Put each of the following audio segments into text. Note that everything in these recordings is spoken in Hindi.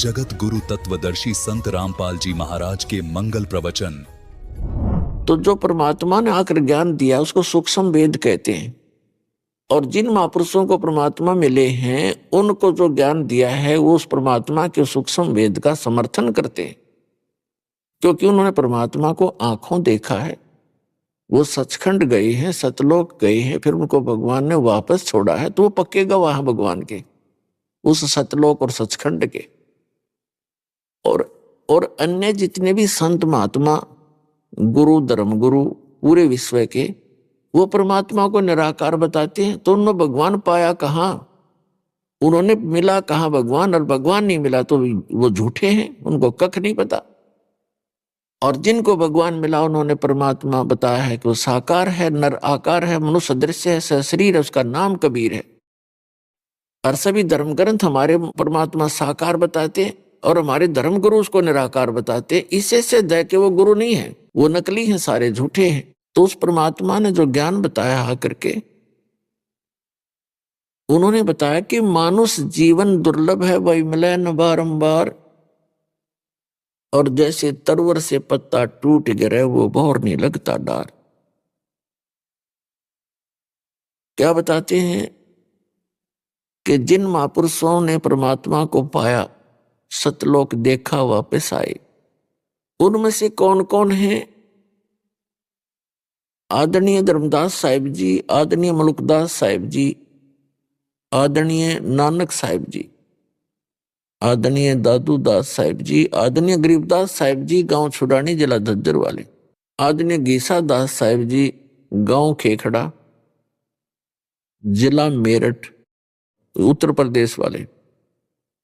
जगत गुरु तत्वदर्शी संत रामपाल जी महाराज के मंगल प्रवचन। तो जो परमात्मा ने आकर ज्ञान दिया उसको सूक्ष्म वेद कहते हैं, और जिन महापुरुषों को परमात्मा मिले हैं उनको जो ज्ञान दिया है वो उस परमात्मा के सूक्ष्म वेद का समर्थन करते हैं, क्योंकि उन्होंने परमात्मा को आंखों देखा है। वो सचखंड गए हैं, सतलोक गए हैं, फिर उनको भगवान ने वापस छोड़ा है, तो वो पक्के गवाह भगवान के, उस सतलोक और सचखंड के। और अन्य जितने भी संत महात्मा, गुरु, धर्म गुरु पूरे विश्व के, वो परमात्मा को निराकार बताते हैं। तो उन्होंने भगवान पाया कहाँ, उन्होंने मिला कहाँ भगवान, और भगवान नहीं मिला तो वो झूठे हैं, उनको कख नहीं पता। और जिनको भगवान मिला उन्होंने परमात्मा बताया है कि वो साकार है, नर आकार है, मनुष्य दृश्य है, सशरीर है, उसका नाम कबीर है। और सभी धर्म ग्रंथ हमारे परमात्मा साकार बताते हैं और हमारे धर्म गुरु उसको निराकार बताते हैं। इससे सिद्ध है कि वो गुरु नहीं है, वो नकली हैं, सारे झूठे हैं। तो उस परमात्मा ने जो ज्ञान बताया आकर के, उन्होंने बताया कि मानुष जीवन दुर्लभ है, वही मिले न बारंबार, और जैसे तरवर से पत्ता टूट गिरे वो भौर नहीं लगता डार। क्या बताते हैं कि जिन महापुरुषों ने परमात्मा को पाया, सतलोक देखा, वापस आए, उनमें से कौन कौन है? आदरणीय धर्मदास साहिब जी, आदरणीय मलुकदास साहिब जी, आदरणीय नानक साहिब जी, आदरणीय दादू दास साहिब जी, आदरणीय गरीबदास साहिब जी, गांव छुड़ानी, जिला झज्जर वाले, आदरणीय गीसा दास साहिब जी, गांव खेखड़ा, जिला मेरठ, उत्तर प्रदेश वाले।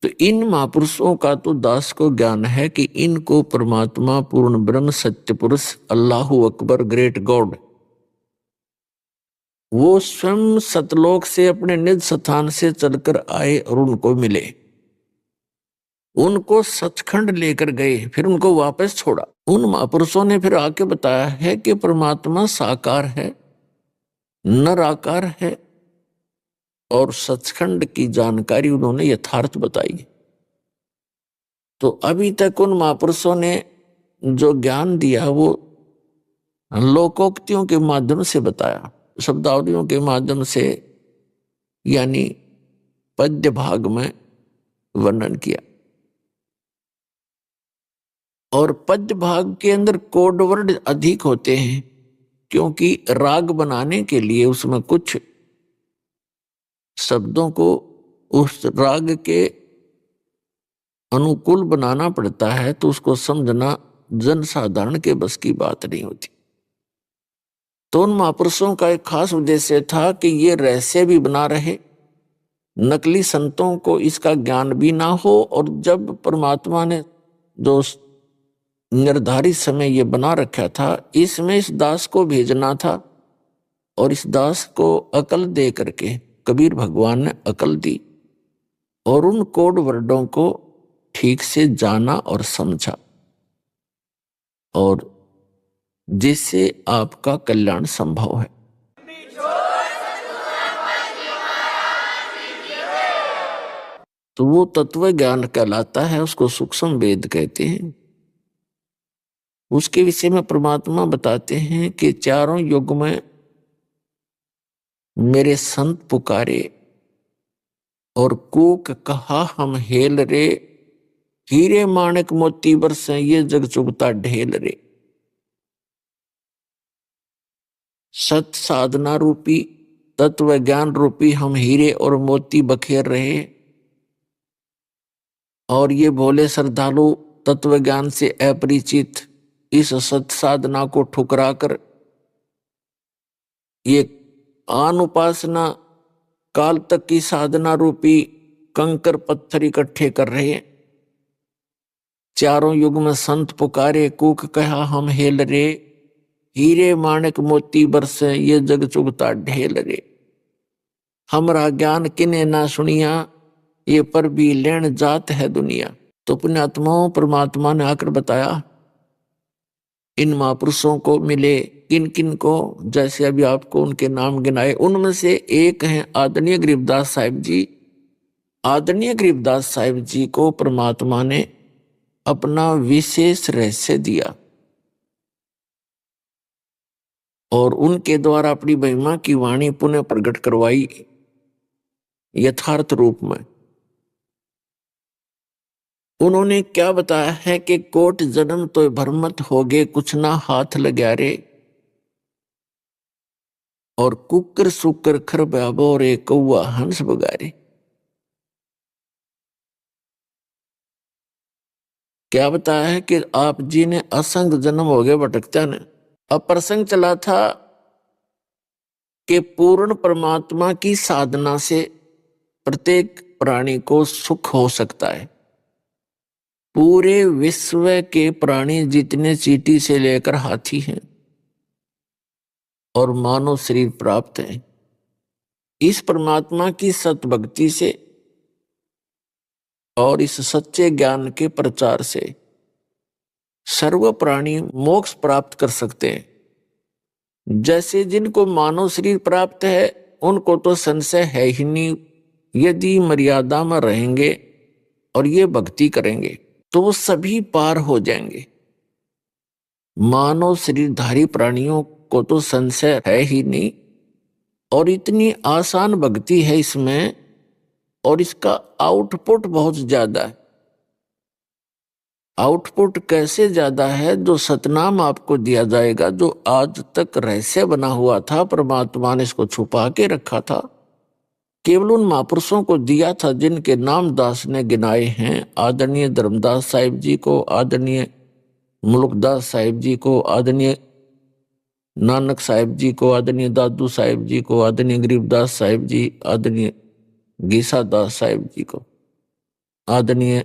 तो इन महापुरुषों का तो दास को ज्ञान है कि इनको परमात्मा, पूर्ण ब्रह्म, सत्य पुरुष, अल्लाहु अकबर, ग्रेट गॉड, वो स्वयं सतलोक से अपने निज स्थान से चलकर आए और उनको मिले, उनको सचखंड लेकर गए, फिर उनको वापस छोड़ा। उन महापुरुषों ने फिर आके बताया है कि परमात्मा साकार है, निराकार है, और सचखंड की जानकारी उन्होंने यथार्थ बताई। तो अभी तक उन महापुरुषों ने जो ज्ञान दिया वो लोकोक्तियों के माध्यम से बताया, शब्दावलियों के माध्यम से, यानी पद्य भाग में वर्णन किया। और पद्य भाग के अंदर कोड वर्ड अधिक होते हैं, क्योंकि राग बनाने के लिए उसमें कुछ शब्दों को उस राग के अनुकूल बनाना पड़ता है, तो उसको समझना जन साधारण के बस की बात नहीं होती। तो उन महापुरुषों का एक खास उद्देश्य था कि ये रहस्य भी बना रहे, नकली संतों को इसका ज्ञान भी ना हो, और जब परमात्मा ने जो निर्धारित समय ये बना रखा था, इसमें इस दास को भेजना था, और इस दास को अकल दे करके कबीर भगवान ने अकल दी, और उन कोड वर्डों को ठीक से जाना और समझा, और जिससे आपका कल्याण संभव है। तो वो तत्व ज्ञान कहलाता है, उसको सूक्ष्म वेद कहते हैं। उसके विषय में परमात्मा बताते हैं कि चारों युग में मेरे संत पुकारे, और कूक कहा हम हेल रे, हीरे माणिक मोती बरसे ये जग चुगता ढेल रे। सत साधना रूपी, तत्व ज्ञान रूपी हम हीरे और मोती बखेर रहे, और ये भोले श्रद्धालु तत्व ज्ञान से अपरिचित इस सत साधना को ठुकरा कर ये आन उपासना, काल तक की साधना रूपी कंकर पत्थर इकट्ठे कर रहे हैं। चारों युग में संत पुकारे, कूक कहा हम हेल रे, हीरे माणिक मोती बरसे ये जग चुगता ढेल रे। हमरा ज्ञान किने ना सुनिया, ये पर भी लेन जात है दुनिया। तो पुण्यात्माओं, परमात्मा ने आकर बताया, इन महापुरुषों को मिले, किन किन को, जैसे अभी आपको उनके नाम गिनाए, उनमें से एक हैं आदरणीय गरीबदास साहिब जी, आदरणीय गरीबदास साहिब जी को परमात्मा ने अपना विशेष रहस्य दिया और उनके द्वारा अपनी महिमा की वाणी पुनः प्रकट करवाई यथार्थ रूप में। उन्होंने क्या बताया है कि कोट जन्म तो भरमत होगे, कुछ ना हाथ लग्या रे, और कुकर सुकर खर ब्याबो रे, कौआ हंस बगारे। क्या बताया है कि आप जी ने असंग जन्म हो गए भटकता ने। अब प्रसंग चला था कि पूर्ण परमात्मा की साधना से प्रत्येक प्राणी को सुख हो सकता है। पूरे विश्व के प्राणी जितने चींटी से लेकर हाथी हैं और मानव शरीर प्राप्त है, इस परमात्मा की सतभक्ति से और इस सच्चे ज्ञान के प्रचार से सर्व प्राणी मोक्ष प्राप्त कर सकते हैं। जैसे जिनको मानव शरीर प्राप्त है उनको तो संशय है ही नहीं, यदि मर्यादा में रहेंगे और ये भक्ति करेंगे तो वो सभी पार हो जाएंगे। मानव शरीरधारी प्राणियों को तो संशय है ही नहीं, और इतनी आसान भक्ति है इसमें, और इसका आउटपुट बहुत ज्यादा है। आउटपुट कैसे ज्यादा है? जो सतनाम आपको दिया जाएगा, जो आज तक रहस्य बना हुआ था, परमात्मा ने इसको छुपा के रखा था, केवल उन महापुरुषों को दिया था जिनके नाम दास ने गिनाए हैं। आदरणीय धर्मदास साहिब जी को, आदरणीय मुल्कदास साहिब जी को, आदरणीय नानक साहिब जी को, आदरणीय दादू साहिब जी को, आदरणीय गरीबदास साहिब जी, आदरणीय गीसा दास साहिब जी को, आदरणीय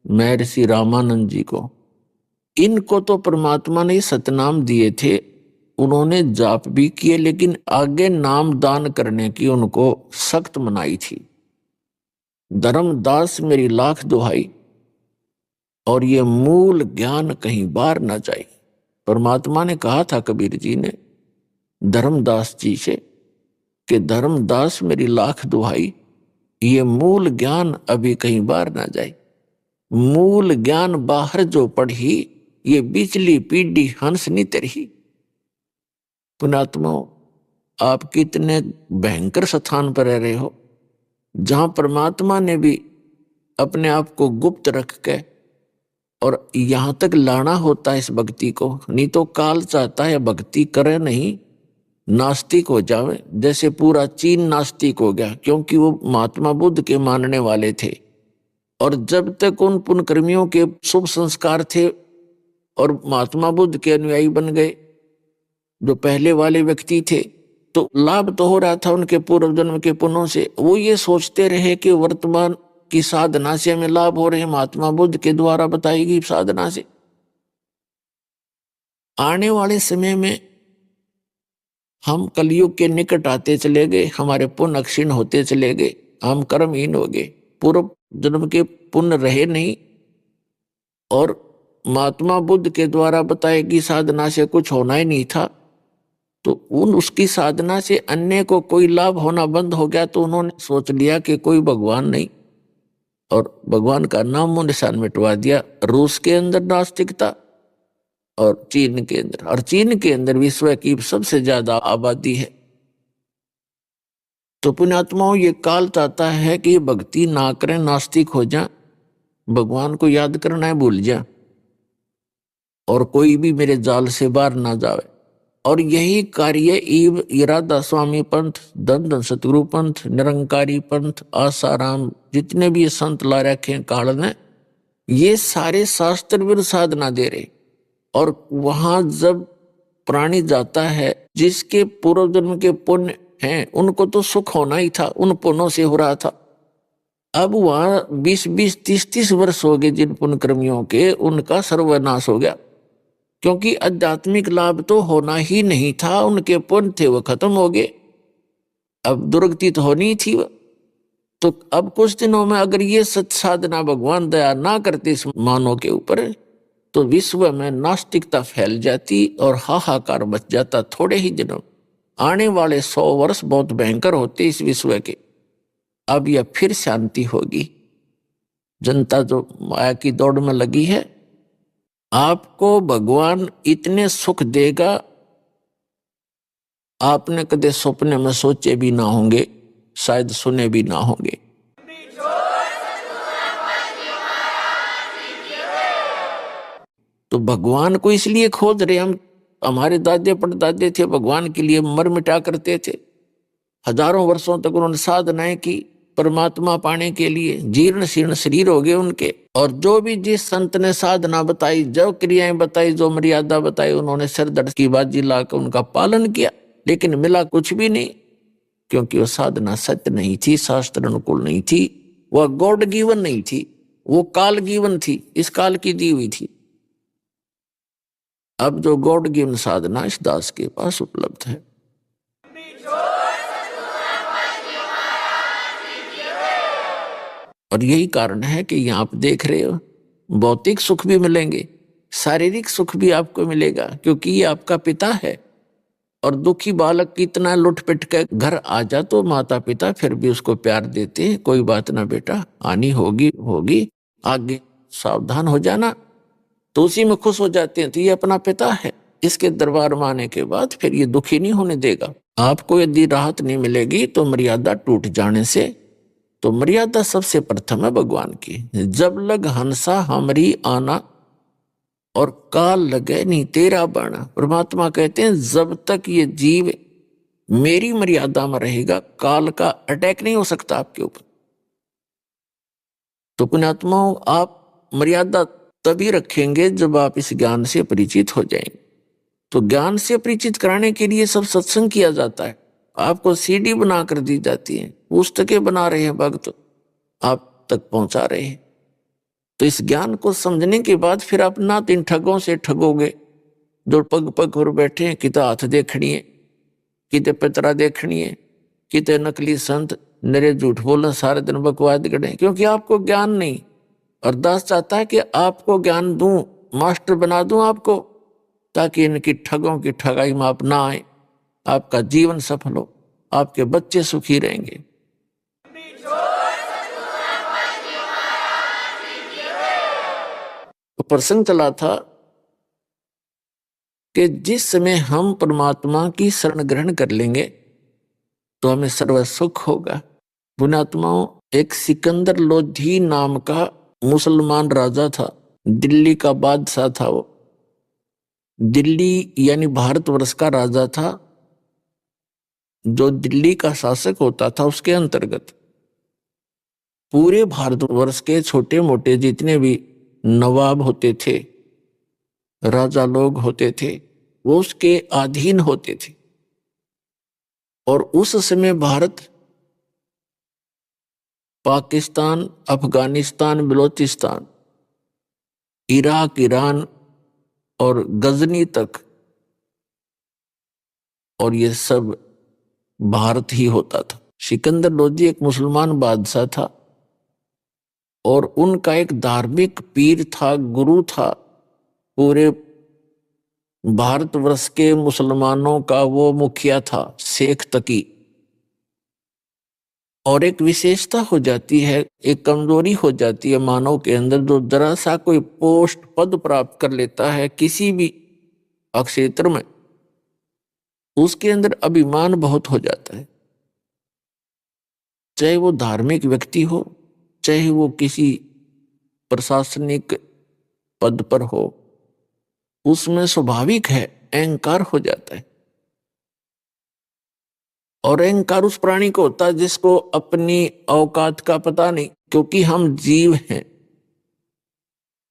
महर्षि रामानंद जी को। इनको तो परमात्मा ने सतनाम दिए थे, उन्होंने जाप भी किए, लेकिन आगे नाम दान करने की उनको सख्त मनाही थी। धर्मदास मेरी लाख दुहाई, और ये मूल ज्ञान कहीं बाहर ना जाए। परमात्मा ने कहा था कबीर जी ने धर्मदास जी से कि धर्मदास मेरी लाख दुहाई, ये मूल ज्ञान अभी कहीं बाहर ना जाए। मूल ज्ञान बाहर जो पढ़ी, ये बिचली पीढ़ी हंस नहीं तरही। पुणात्माओं, आप कितने भयंकर स्थान पर रह रहे हो, जहां परमात्मा ने भी अपने आप को गुप्त रख के और यहां तक लाना होता है इस भक्ति को, नहीं तो काल चाहता है भक्ति करे नहीं, नास्तिक हो जावे। जैसे पूरा चीन नास्तिक हो गया, क्योंकि वो महात्मा बुद्ध के मानने वाले थे, और जब तक उन पुण्यकर्मियों के शुभ संस्कार थे और महात्मा बुद्ध के अनुयायी बन गए जो पहले वाले व्यक्ति थे, तो लाभ तो हो रहा था उनके पूर्व जन्म के पुण्यों से। वो ये सोचते रहे कि वर्तमान की साधना से हमें लाभ हो रहे हैं, महात्मा बुद्ध के द्वारा बताई गई साधना से। आने वाले समय में हम कलयुग के निकट आते चले गए, हमारे पुण्य क्षीण होते चले गए, हम कर्महीन हो गए, पूर्व जन्म के पुण्य रहे नहीं, और महात्मा बुद्ध के द्वारा बताई गई साधना से कुछ होना ही नहीं था। तो उसकी साधना से अन्य को कोई लाभ होना बंद हो गया, तो उन्होंने सोच लिया कि कोई भगवान नहीं, और भगवान का नाम निशान मिटवा दिया। रूस के अंदर नास्तिकता और चीन के अंदर, और चीन के अंदर विश्व की सबसे ज्यादा आबादी है। तो पुण्यात्माओं, ये काल चाहता है कि भक्ति ना करें, नास्तिक हो जाए, भगवान को याद करना है भूल जाए, और कोई भी मेरे जाल से बाहर ना जावे। और यही कार्य ईव इरादा स्वामी पंथ, धन सतगुरु पंथ, निरंकारी पंथ, आसाराम, जितने भी संत ला रखे काल ने, ये सारे शास्त्र विरुद्ध साधना दे रहे। और वहां जब प्राणी जाता है, जिसके पूर्व जन्म के पुण्य हैं, उनको तो सुख होना ही था, उन पुण्यों से हो रहा था। अब वहां 20-20, 30-30 वर्ष हो गए जिन पुण्य कर्मियों के, उनका सर्वनाश हो गया, क्योंकि आध्यात्मिक लाभ तो होना ही नहीं था, उनके पुण्य थे वो खत्म हो गए, अब दुर्गति तो होनी थी। तो अब कुछ दिनों में अगर ये सत साधना भगवान दया ना करते इस मानव के ऊपर, तो विश्व में नास्तिकता फैल जाती और हाहाकार मच जाता थोड़े ही दिनों। आने वाले 100 वर्ष बहुत भयंकर होते इस विश्व के। अब यह फिर शांति होगी। जनता जो माया की दौड़ में लगी है, आपको भगवान इतने सुख देगा आपने कदे सपने में सोचे भी ना होंगे, शायद सुने भी ना होंगे। तो भगवान को इसलिए खोज रहे हम। हमारे दादे परदादे थे, भगवान के लिए मर मिटा करते थे। हजारों वर्षों तक उन्होंने साधनाएं की परमात्मा पाने के लिए। जीर्ण शीर्ण शरीर हो गए उनके। और जो भी जिस संत ने साधना बताई, जो क्रियाएं बताई, जो मर्यादा बताई, उन्होंने सिर दर्द की बाजी लाकर उनका पालन किया, लेकिन मिला कुछ भी नहीं। क्योंकि वो साधना सत्य नहीं थी, शास्त्र अनुकूल नहीं थी, वह गॉड गिवन नहीं थी, वो काल गिवन थी, इस काल की दी हुई थी। अब जो गॉड गिवन साधना इस दास के पास उपलब्ध है। और यही कारण है कि यहाँ आप देख रहे हो, भौतिक सुख भी मिलेंगे, शारीरिक सुख भी आपको मिलेगा, क्योंकि ये आपका पिता है। और दुखी बालक कितना लुट पिट के घर आ जा तो माता पिता फिर भी उसको प्यार देते हैं, कोई बात ना बेटा, आनी होगी होगी, आगे सावधान हो जाना, तो उसी में खुश हो जाते हैं। तो ये अपना पिता है, इसके दरबार में आने के बाद फिर ये दुखी नहीं होने देगा। आपको यदि राहत नहीं मिलेगी तो मर्यादा टूट जाने से, तो मर्यादा सबसे प्रथम है भगवान की। जब लग हंसा हमरी आना और काल लगे नहीं तेरा बाणा। परमात्मा कहते हैं जब तक ये जीव मेरी मर्यादा में रहेगा, काल का अटैक नहीं हो सकता आपके ऊपर। तो पुण्यात्माओं, आप मर्यादा तभी रखेंगे जब आप इस ज्ञान से परिचित हो जाएंगे। तो ज्ञान से परिचित कराने के लिए सब सत्संग किया जाता है। आपको सीडी बना कर दी जाती है, पुस्तकें बना रहे हैं भक्त, आप तक पहुंचा रहे हैं। तो इस ज्ञान को समझने के बाद फिर आप ना तो इन ठगों से ठगोगे जो पग पग पर बैठे हैं, किते हाथ देखनी है, किते पितरा देखनी है, किते नकली संत नरे झूठ बोले, सारे दिन बकवाद गढ़े, क्योंकि आपको ज्ञान नहीं। और दास चाहता है कि आपको ज्ञान दूं, मास्टर बना दूं आपको, ताकि इनकी ठगों की ठगाई में आप ना आए, आपका जीवन सफल हो, आपके बच्चे सुखी रहेंगे। तो प्रसंग चला था कि जिस समय हम परमात्मा की शरण ग्रहण कर लेंगे तो हमें सर्व सुख होगा। पुण्यात्माओं, एक सिकंदर लोधी नाम का मुसलमान राजा था, दिल्ली का बादशाह था। वो दिल्ली यानी भारतवर्ष का राजा था। जो दिल्ली का शासक होता था उसके अंतर्गत पूरे भारतवर्ष के छोटे मोटे जितने भी नवाब होते थे, राजा लोग होते थे, वो उसके अधीन होते थे। और उस समय भारत, पाकिस्तान, अफगानिस्तान, बलोचिस्तान, इराक, ईरान और गजनी तक, और ये सब भारत ही होता था। सिकंदर लोधी एक मुसलमान बादशाह था और उनका एक धार्मिक पीर था, गुरु था। पूरे भारतवर्ष के मुसलमानों का वो मुखिया था, शेख तकी। और एक विशेषता हो जाती है, एक कमजोरी हो जाती है मानव के अंदर, जो जरा सा कोई पोस्ट पद प्राप्त कर लेता है किसी भी क्षेत्र में, उसके अंदर अभिमान बहुत हो जाता है। चाहे वो धार्मिक व्यक्ति हो, चाहे वो किसी प्रशासनिक पद पर हो, उसमें स्वाभाविक है अहंकार हो जाता है। और अहंकार उस प्राणी को होता है जिसको अपनी औकात का पता नहीं, क्योंकि हम जीव हैं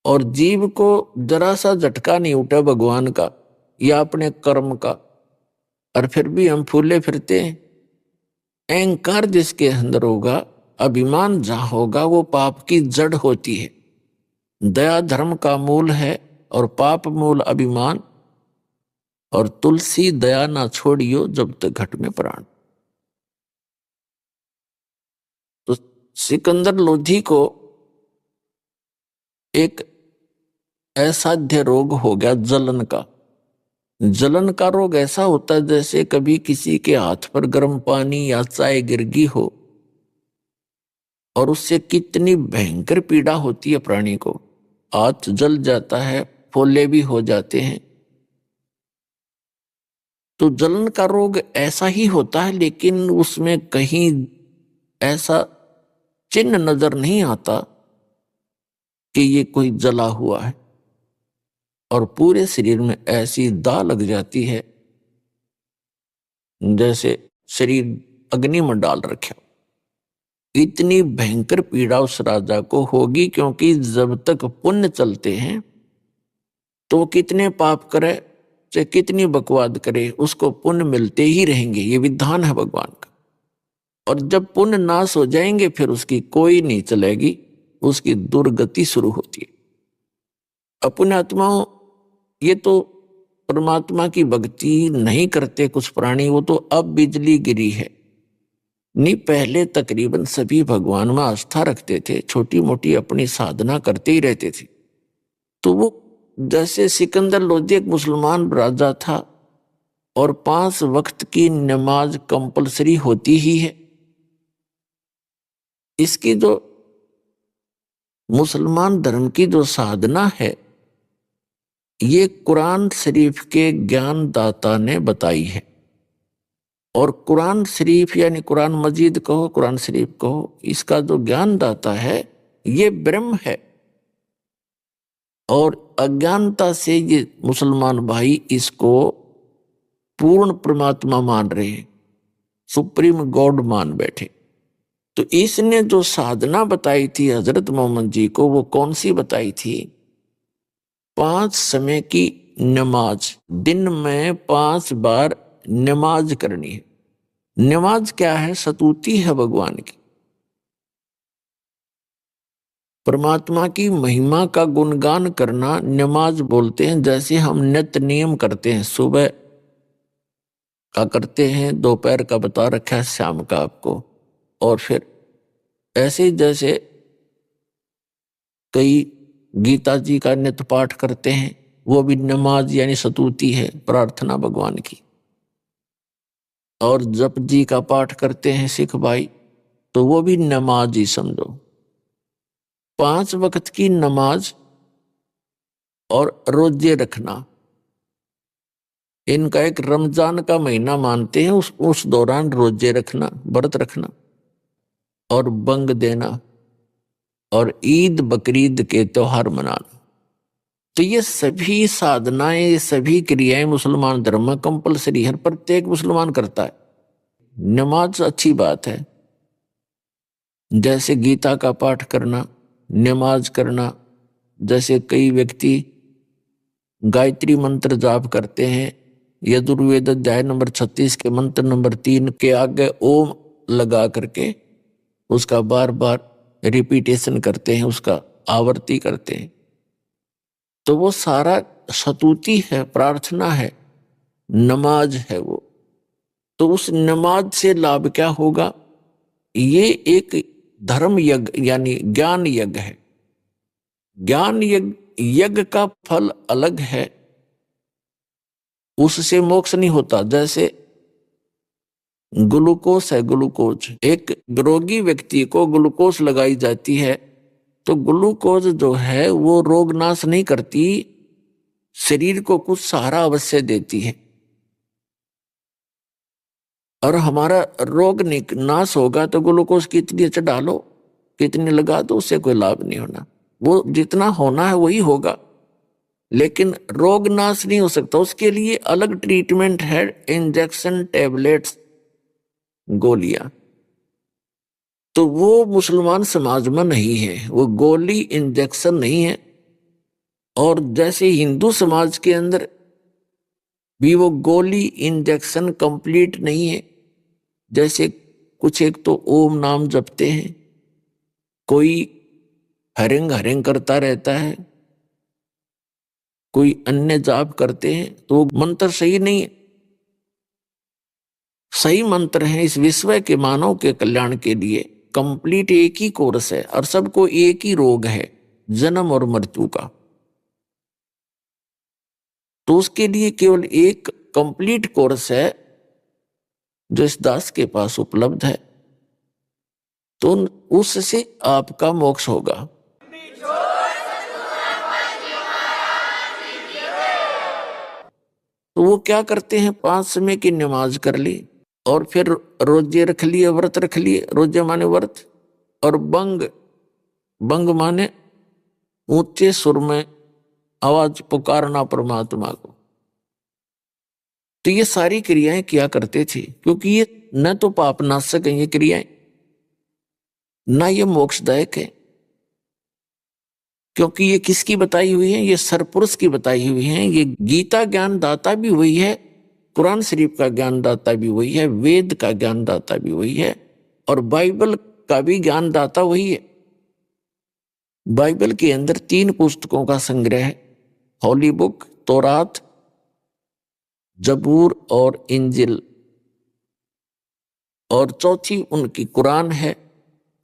और जीव को जरा सा झटका नहीं उठा भगवान का या अपने कर्म का, और फिर भी हम फूले फिरते हैं। अहंकार जिसके अंदर होगा, अभिमान जहां होगा, वो पाप की जड़ होती है। दया धर्म का मूल है और पाप मूल अभिमान। और तुलसी दया ना छोड़ियो जब तक घट में प्राण। तो सिकंदर लोधी को एक असाध्य रोग हो गया, जलन का। जलन का रोग ऐसा होता है जैसे कभी किसी के हाथ पर गर्म पानी या चाय गिर गई हो और उससे कितनी भयंकर पीड़ा होती है प्राणी को। हाथ जल जाता है, फोले भी हो जाते हैं। तो जलन का रोग ऐसा ही होता है, लेकिन उसमें कहीं ऐसा चिन्ह नजर नहीं आता कि ये कोई जला हुआ है, और पूरे शरीर में ऐसी दाग लग जाती है जैसे शरीर अग्नि में डाल रखे। इतनी भयंकर पीड़ा उस राजा को होगी, क्योंकि जब तक पुण्य चलते हैं तो कितने पाप करे, चाहे कितनी बकवाद करे, उसको पुण्य मिलते ही रहेंगे। ये विधान है भगवान का। और जब पुण्य नाश हो जाएंगे फिर उसकी कोई नहीं चलेगी, उसकी दुर्गति शुरू होती है। अपने आत्माओं, ये तो परमात्मा की भक्ति नहीं करते कुछ प्राणी, वो तो अब बिजली गिरी है। नहीं, पहले तकरीबन सभी भगवान में आस्था रखते थे, छोटी मोटी अपनी साधना करते ही रहते थे। तो वो जैसे सिकंदर लोधी एक मुसलमान राजा था, और 5 वक्त की नमाज कंपलसरी होती ही है। इसकी जो मुसलमान धर्म की जो साधना है, ये कुरान शरीफ के ज्ञानदाता ने बताई है। और कुरान शरीफ यानी कुरान मजीद कहो, कुरान शरीफ कहो, इसका जो ज्ञानदाता है ये ब्रह्म है। और अज्ञानता से ये मुसलमान भाई इसको पूर्ण परमात्मा मान रहे हैं, सुप्रीम गॉड मान बैठे। तो इसने जो साधना बताई थी हजरत मोहम्मद जी को, वो कौन सी बताई थी? 5 समय की नमाज, दिन में 5 बार नमाज करनी है। नमाज क्या है? स्तुति है भगवान की, परमात्मा की महिमा का गुणगान करना नमाज बोलते हैं। जैसे हम नित्य नियम करते हैं, सुबह का करते हैं, दोपहर का बता रखा है, शाम का आपको। और फिर ऐसे जैसे कई गीता जी का नित्य पाठ करते हैं, वो भी नमाज यानी स्तुति है, प्रार्थना भगवान की। और जप जी का पाठ करते हैं सिख भाई, तो वो भी नमाज ही समझो। 5 वक्त की नमाज और रोजे रखना, इनका एक रमजान का महीना मानते हैं, उस दौरान रोजे रखना, व्रत रखना और बंग देना, और ईद बकरीद के त्योहार मनाना। तो ये सभी साधनाएं, ये सभी क्रियाएं मुसलमान धर्म में कंपलसरी है, प्रत्येक मुसलमान करता है। नमाज अच्छी बात है, जैसे गीता का पाठ करना, नमाज करना। जैसे कई व्यक्ति गायत्री मंत्र जाप करते हैं, यजुर्वेद अध्याय नंबर 36 के मंत्र नंबर 3 के आगे ओम लगा करके उसका बार बार रिपीटेशन करते हैं, उसका आवर्ती करते हैं। तो वो सारा स्तुति है, प्रार्थना है, नमाज है वो। तो उस नमाज से लाभ क्या होगा? ये एक धर्म यज्ञ यानी ज्ञान यज्ञ है। ज्ञान यज्ञ का फल अलग है, उससे मोक्ष नहीं होता। जैसे ग्लूकोस है, ग्लूकोज, एक रोगी व्यक्ति को ग्लूकोज लगाई जाती है, तो ग्लूकोज जो है वो रोग नाश नहीं करती, शरीर को कुछ सहारा अवश्य देती है। और हमारा रोग नाश होगा तो ग्लूकोज कितनी चढ़ा लो, कितनी लगा दो, उससे कोई लाभ नहीं होना। वो जितना होना है वही होगा, लेकिन रोग नाश नहीं हो सकता। उसके लिए अलग ट्रीटमेंट है, इंजेक्शन, टैबलेट्स, गोलियां। तो वो मुसलमान समाज में नहीं है, वो गोली इंजेक्शन नहीं है। और जैसे हिंदू समाज के अंदर भी वो गोली इंजेक्शन कंप्लीट नहीं है। जैसे कुछ एक तो ओम नाम जपते हैं, कोई हरिंग हरिंग करता रहता है, कोई अन्य जाप करते हैं, तो वो मंत्र सही नहीं है। सही मंत्र है इस विश्व के मानव के कल्याण के लिए। कंप्लीट एक ही कोर्स है, और सबको एक ही रोग है, जन्म और मृत्यु का। तो उसके लिए केवल एक कंप्लीट कोर्स है जो इस दास के पास उपलब्ध है। तो उससे आपका मोक्ष होगा। तो वो क्या करते हैं, 5 समय की नमाज कर ली और फिर रोजे रख लिए, व्रत रख लिए। रोजे माने व्रत, और बंग, बंग माने ऊंचे सुर में आवाज पुकारना परमात्मा को। तो ये सारी क्रियाएं किया करते थे, क्योंकि ये न तो पाप नाशक है ये क्रियाएं, ना ये मोक्षदायक है। क्योंकि ये किसकी बताई हुई है, ये सरपुरुष की बताई हुई है। ये गीता ज्ञान दाता भी वही है, कुरान शरीफ का ज्ञान दाता भी वही है, वेद का ज्ञान दाता भी वही है, और बाइबल का भी ज्ञान दाता वही है। बाइबल के अंदर 3 पुस्तकों का संग्रह है, होली बुक, तौरात, जबूर और इंजिल, और चौथी उनकी कुरान है।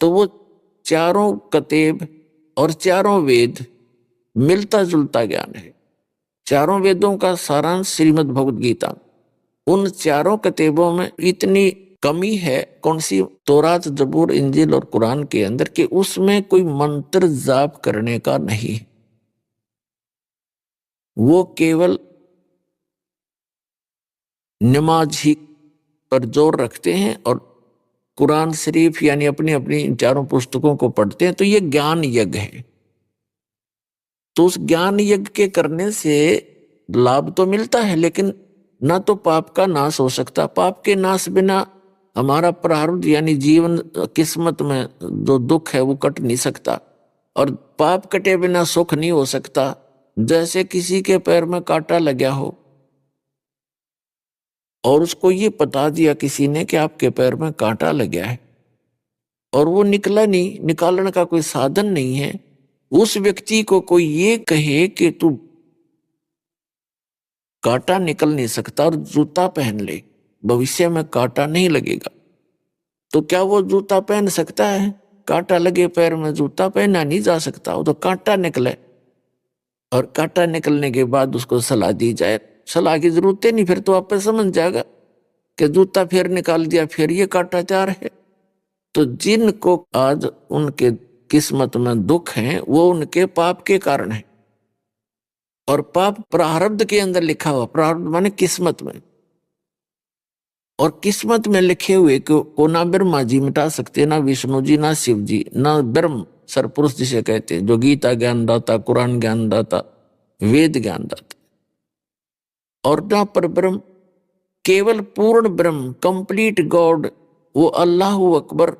तो वो चारों कतेब और चारों वेद मिलता जुलता ज्ञान है। चारों वेदों का सारांश श्रीमद् भगवद गीता। उन चारों कतेबों में इतनी कमी है, कौन सी, तौरात, जबूर, इंजिल और कुरान के अंदर, कि उसमें कोई मंत्र जाप करने का नहीं। वो केवल नमाज ही पर जोर रखते हैं और कुरान शरीफ यानी अपनी अपनी इन चारों पुस्तकों को पढ़ते हैं। तो ये ज्ञान यज्ञ है। तो उस ज्ञान यज्ञ के करने से लाभ तो मिलता है, लेकिन ना तो पाप का नाश हो सकता। पाप के नाश बिना हमारा प्रारब्ध यानी जीवन किस्मत में जो दुख है वो कट नहीं सकता, और पाप कटे बिना सुख नहीं हो सकता। जैसे किसी के पैर में कांटा लगा हो और उसको ये बता दिया किसी ने कि आपके पैर में कांटा लगा है, और वो निकला नहीं, निकालने का कोई साधन नहीं है। उस व्यक्ति को कोई ये कहे कि तू कांटा निकल नहीं सकता और जूता पहन ले, भविष्य में कांटा नहीं लगेगा, तो क्या वो जूता पहन सकता है? कांटा लगे पैर में जूता पहना नहीं जा सकता। वो तो कांटा निकले, और कांटा निकलने के बाद उसको सलाह दी जाए। सलाह की जरूरत ही नहीं, फिर तो आप समझ जाएगा कि जूता फिर निकाल दिया, फिर ये कांटा तैयार है। तो जिनको आज उनके किस्मत में दुख है वो उनके पाप के कारण है, और पाप प्रारब्ध के अंदर लिखा हुआ। प्रारब्ध माने किस्मत में, और किस्मत में लिखे हुए को ना ब्रह्मा जी मिटा सकते, ना विष्णु जी, ना शिव जी, ना ब्रह्म सरपुरुष जिसे कहते हैं, जो गीता ज्ञान दाता, कुरान ज्ञान दाता, वेद ज्ञान दाता, और ना पर ब्रह्म, केवल पूर्ण ब्रह्म, कंप्लीट गॉड, वो अल्लाह अकबर,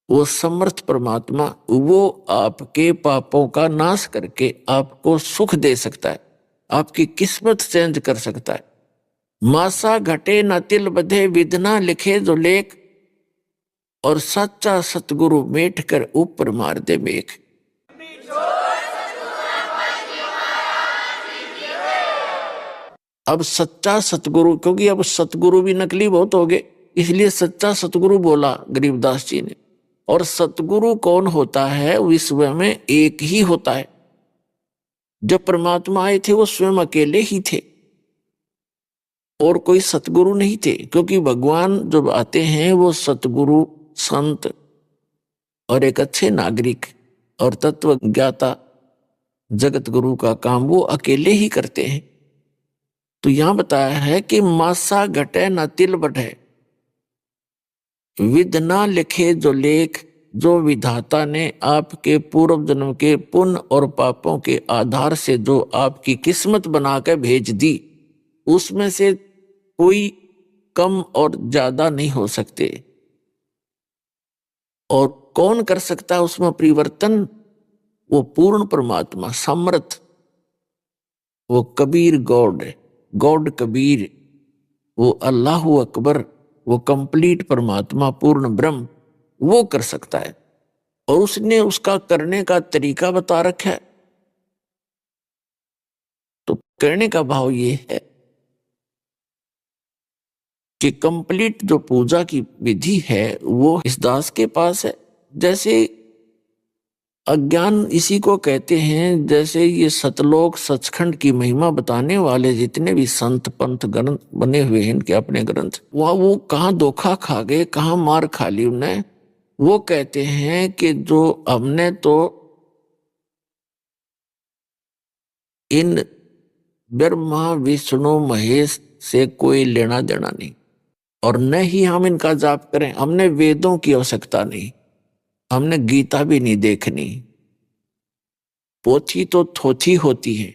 वो समर्थ परमात्मा, वो आपके पापों का नाश करके आपको सुख दे सकता है, आपकी किस्मत चेंज कर सकता है। मासा घटे न तिल बधे, विधना लिखे जो लेख, और सच्चा सतगुरु मेट कर ऊपर मार दे मेघ। अब सच्चा सतगुरु, क्योंकि अब सतगुरु भी नकली बहुत हो गए, इसलिए सच्चा सतगुरु बोला गरीबदास जी ने। और सतगुरु कौन होता है? विश्व में एक ही होता है। जब परमात्मा आए थे वो स्वयं अकेले ही थे, और कोई सतगुरु नहीं थे, क्योंकि भगवान जब आते हैं वो सतगुरु, संत और एक अच्छे नागरिक और तत्व ज्ञाता जगत गुरु का काम वो अकेले ही करते हैं। तो यहां बताया है कि मासा घटे न तिल बढ़े, विध ना लिखे जो लेख, जो विधाता ने आपके पूर्व जन्म के पुण्य और पापों के आधार से जो आपकी किस्मत बनाकर भेज दी, उसमें से कोई कम और ज्यादा नहीं हो सकते। और कौन कर सकता है उसमें परिवर्तन? वो पूर्ण परमात्मा, समर्थ, वो कबीर गॉड, गॉड कबीर, वो अल्लाह अकबर, वो कंप्लीट परमात्मा, पूर्ण ब्रह्म, वो कर सकता है। और उसने उसका करने का तरीका बता रखा है। तो करने का भाव ये है कि कंप्लीट जो पूजा की विधि है वो इस दास के पास है। जैसे अज्ञान इसी को कहते हैं, जैसे ये सतलोक सचखंड की महिमा बताने वाले जितने भी संत पंथ ग्रंथ बने हुए हैं इनके अपने ग्रंथ, वहां वो कहाँ धोखा खा गए, कहाँ मार खा ली उन्हें, वो कहते हैं कि जो हमने तो इन ब्रह्मा विष्णु महेश से कोई लेना देना नहीं, और न ही हम इनका जाप करें। हमने वेदों की आवश्यकता नहीं, हमने गीता भी नहीं देखनी। पोथी तो थोथी होती है।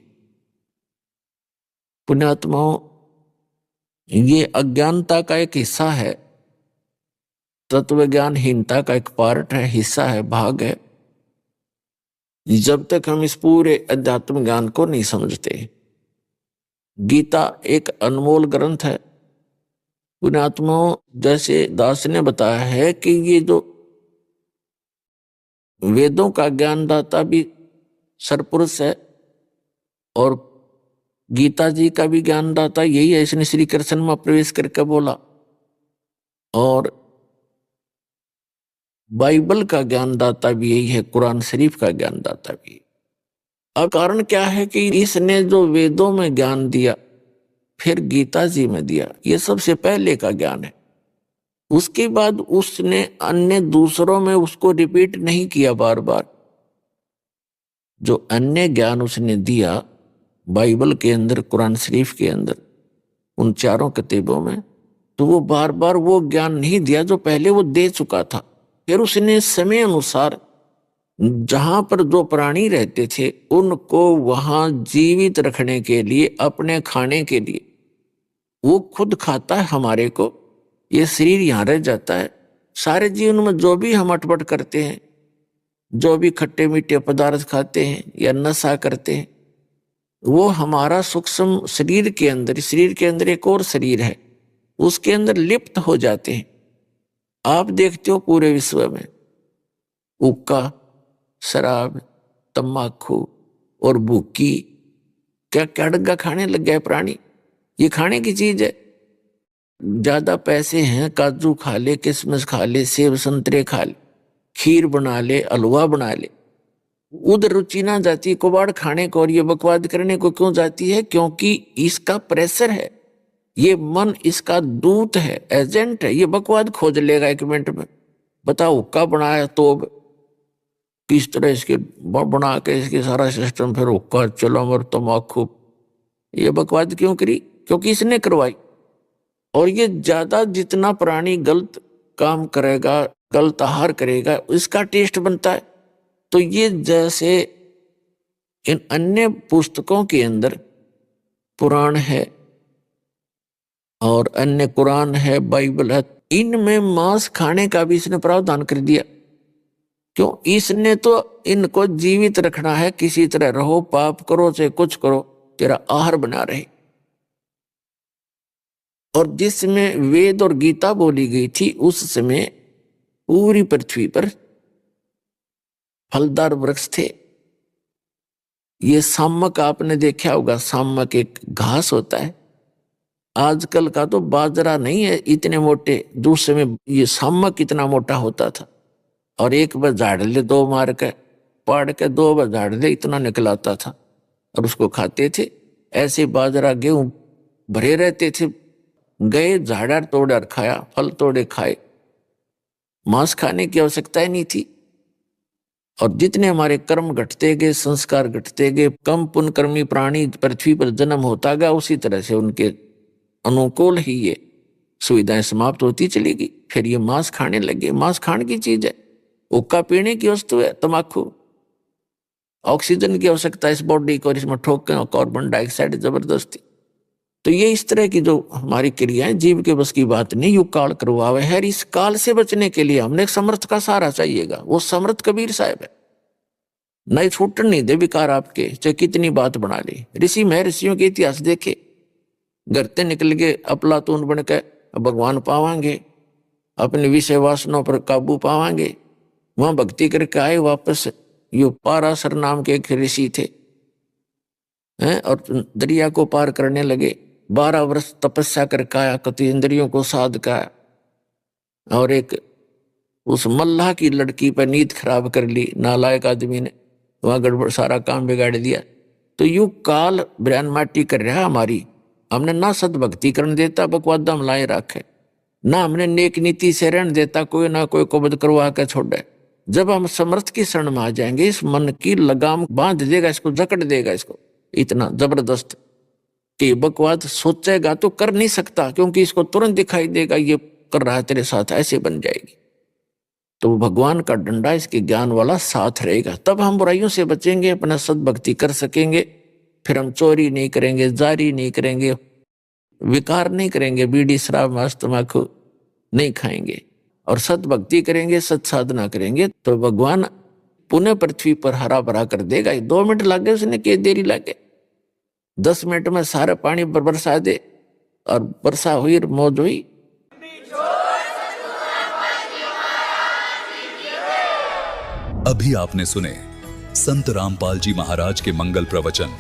पुण्यात्माओं, ये अज्ञानता का एक हिस्सा है, तत्वज्ञानहीनता का एक पार्ट है, हिस्सा है, भाग है। जब तक हम इस पूरे अध्यात्म ज्ञान को नहीं समझते। गीता एक अनमोल ग्रंथ है। पुण्यात्माओं, जैसे दास ने बताया है कि ये जो वेदों का ज्ञानदाता भी सरपुरुष है, और गीता जी का भी ज्ञानदाता यही है। इसने श्री कृष्ण में प्रवेश करके बोला। और बाइबल का ज्ञानदाता भी यही है, कुरान शरीफ का ज्ञानदाता भी। अब कारण क्या है कि इसने जो वेदों में ज्ञान दिया, फिर गीता जी में दिया, ये सबसे पहले का ज्ञान है। उसके बाद उसने अन्य दूसरों में उसको रिपीट नहीं किया बार बार। जो अन्य ज्ञान उसने दिया बाइबल के अंदर, कुरान शरीफ के अंदर, उन चारों किताबों में, तो वो बार बार वो ज्ञान नहीं दिया जो पहले वो दे चुका था। फिर उसने समय अनुसार जहां पर जो प्राणी रहते थे उनको वहां जीवित रखने के लिए, अपने खाने के लिए, वो खुद खाता है हमारे को, ये शरीर यहां रह जाता है। सारे जीवन में जो भी हम अटपट करते हैं, जो भी खट्टे मीठे पदार्थ खाते हैं या नशा करते हैं, वो हमारा सूक्ष्म शरीर के अंदर एक और शरीर है, उसके अंदर लिप्त हो जाते हैं। आप देखते हो पूरे विश्व में हुक्का, शराब, तम्बाकू और भूकी, क्या क्या डग्गा खाने लग गए प्राणी। ये खाने की चीज है। ज्यादा पैसे हैं, काजू खा ले, किशमिश खा ले, सेब संतरे खा ले, खीर बना ले, हलवा बना ले। उधर रुचि ना जाती कुबाड़ खाने को और ये बकवाद करने को क्यों जाती है? क्योंकि इसका प्रेशर है। ये मन इसका दूत है, एजेंट है। ये बकवाद खोज लेगा 1 मिनट में। बताओ, हुक्का बनाया तो किस तरह इसके बना के इसके सारा सिस्टम, फिर हुक्का, चलम और तम्बाकू, ये बकवाद क्यों करी? क्योंकि इसने करवाई। और ये ज्यादा जितना प्राणी गलत काम करेगा, गलत आहार करेगा, इसका टेस्ट बनता है। तो ये जैसे इन अन्य पुस्तकों के अंदर पुराण है और अन्य कुरान है, बाइबल है, इनमें मांस खाने का भी इसने प्रावधान कर दिया। क्यों? इसने तो इनको जीवित रखना है, किसी तरह रहो, पाप करो चाहे कुछ करो, तेरा आहार बना रहे। और जिसमें वेद और गीता बोली गई थी, उस समय पूरी पृथ्वी पर फलदार वृक्ष थे। ये सामक आपने देखा होगा, सामक एक घास होता है। आजकल का तो बाजरा नहीं है इतने मोटे, दूसरे में ये सामक इतना मोटा होता था। और एक बार झाड़ ले, 2 मार के पाड़ के 2 बार झाड़ ले, इतना निकलाता था और उसको खाते थे। ऐसे बाजरा गेहूं भरे रहते थे। गए झाड़ा तोड़ खाया, फल तोड़े खाए, मांस खाने की आवश्यकता ही नहीं थी। और जितने हमारे कर्म घटते गए, संस्कार घटते गए, कम पुण्यकर्मी प्राणी पृथ्वी पर जन्म होता गया, उसी तरह से उनके अनुकूल ही ये सुविधाएं समाप्त होती चलेगी। फिर ये मांस खाने लगे। मांस खाने की चीज है, हुक्का पीने की वस्तु है, तम्बाकू ऑक्सीजन की आवश्यकता है इस बॉडी को, और इसमें ठोक कार्बन डाइऑक्साइड जबरदस्ती। तो ये इस तरह की जो हमारी क्रियाएं जीव के बस की बात नहीं, युग काल करवावे है। इस काल से बचने के लिए हमने एक समर्थ का सहारा चाहिएगा। वो समर्थ कबीर साहब है। नहीं छूटन नहीं दे विकार आपके, चाहे कितनी बात बना ली। ऋषि महर्षियों के इतिहास देखे, घरते निकल गए अफलातून बन के, भगवान पावांगे, अपने विषय वासनों पर काबू पावांगे, वहां भक्ति करके आए वापस। यो पाराशर नाम के एक ऋषि थे हैं, और दरिया को पार करने लगे। 12 वर्ष तपस्या करके आया, कति इंद्रियों को साध का, और एक उस मल्लाह की लड़की पर नींद खराब कर ली नालायक आदमी ने, वहां गड़बड़ सारा काम बिगाड़ दिया। तो यू काल ब्रैन माटी कर रहा हमारी, हमने ना सद भक्ति करने देता, बकवादा हम लाए रखे। ना हमने नेक नीति से रहने देता कोई ना कोई को बद करवा के छोड़े। जब हम समर्थ की शरण में आ जाएंगे, इस मन की लगाम बांध देगा, इसको जकड़ देगा, इसको इतना जबरदस्त कि बकवाद सोचेगा तो कर नहीं सकता, क्योंकि इसको तुरंत दिखाई देगा ये कर रहा है तेरे साथ, ऐसे बन जाएगी। तो भगवान का डंडा इसके ज्ञान वाला साथ रहेगा, तब हम बुराइयों से बचेंगे, अपना सद्भक्ति कर सकेंगे। फिर हम चोरी नहीं करेंगे, जारी नहीं करेंगे, विकार नहीं करेंगे, बीड़ी शराब मांस तम्बाकू नहीं खाएंगे और सद्भक्ति करेंगे, सत्साधना करेंगे, तो भगवान पुनः पृथ्वी पर हरा भरा कर देगा। 2 मिनट लगे उसने, के देरी लगे, 10 मिनट में सारा पानी बरसा दे और वर्षा हुई, मौज हुई। अभी आपने सुने संत रामपाल जी महाराज के मंगल प्रवचन।